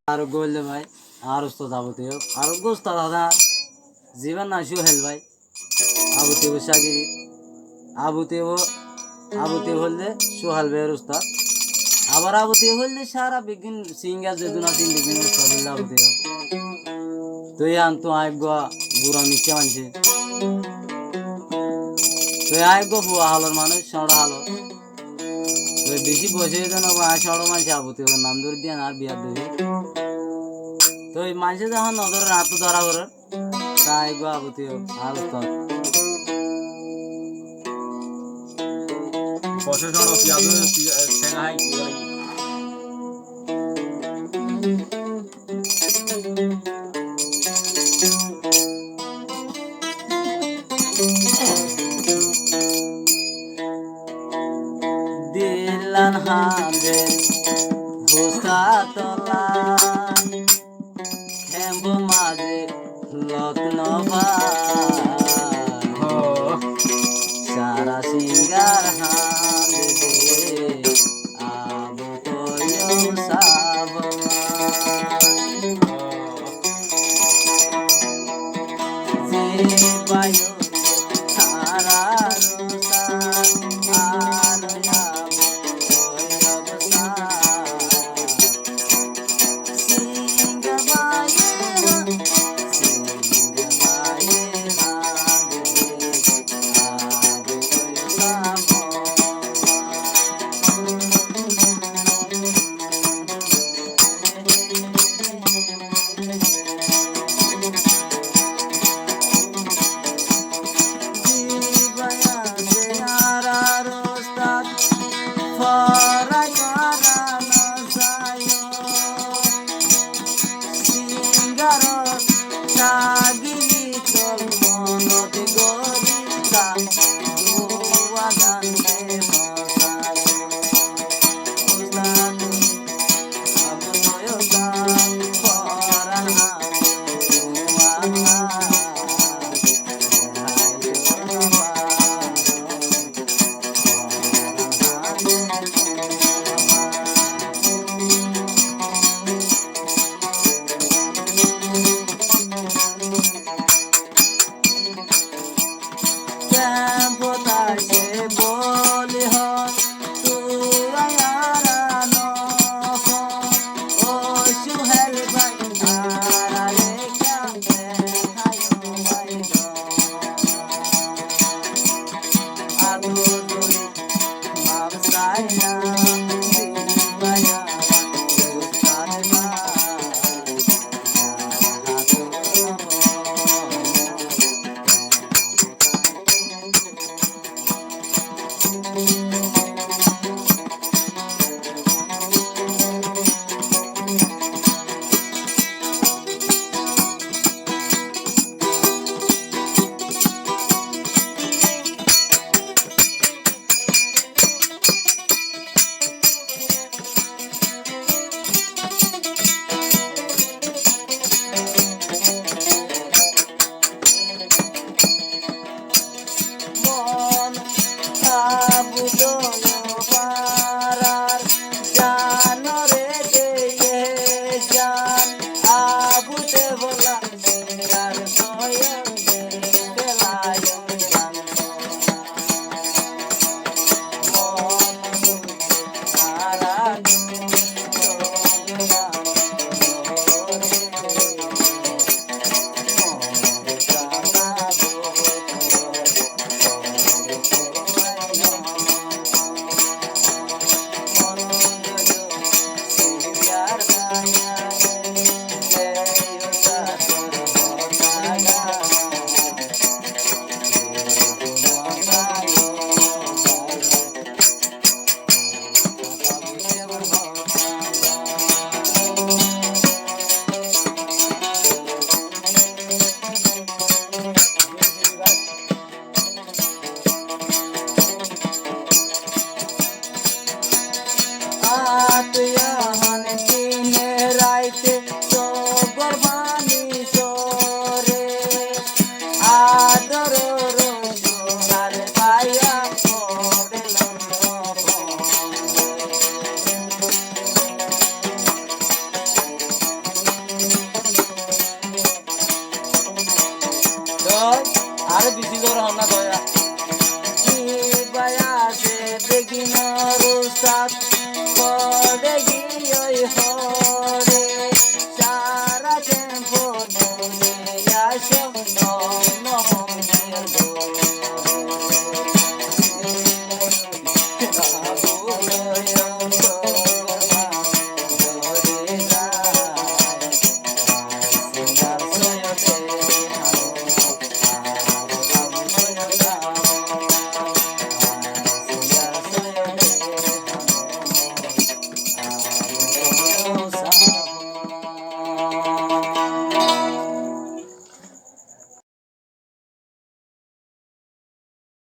আরোগ্য হইলে ভাই আর উস্তাদ যাবতীয় আরোগ্য উস্তাদ দাদা জীবন নাশিও হেল ভাই আবুতেও সাগিরি আবুতেও আবুতেও হলে সোহাল ভাইয়ের উস্তাদ আবার আবুতেও হলে সারা বিজ্ঞান সিঙ্গার যেদিন আছেন বিজ্ঞান উস্তাদ হলে আবুতেও তুই আনতো আয়োগ্য বুড়া মিথ্যা মানছে তুই আয়োগ্য বুয়া হালোর মানুষ সড়া হালো তুই বেশি বসে যেন সড়ো মানছে আবুতেও নাম ধরে দিয়ে আর বিয়ার দেবে তো এই মানুষে যখন নজরের হাত ধরা করে তাই গো আবুতিও আর উস্তাদ বছর সময় পিয়াজ ঠেঙা হয় কি করে দিলান হাঁদে ভোসা তলা খেম্ব মাঝে লগ্ন সারা সিঙ্গার হাঁদে আবু তৈও সাবলা যে বায়ু সারা উস্তাদ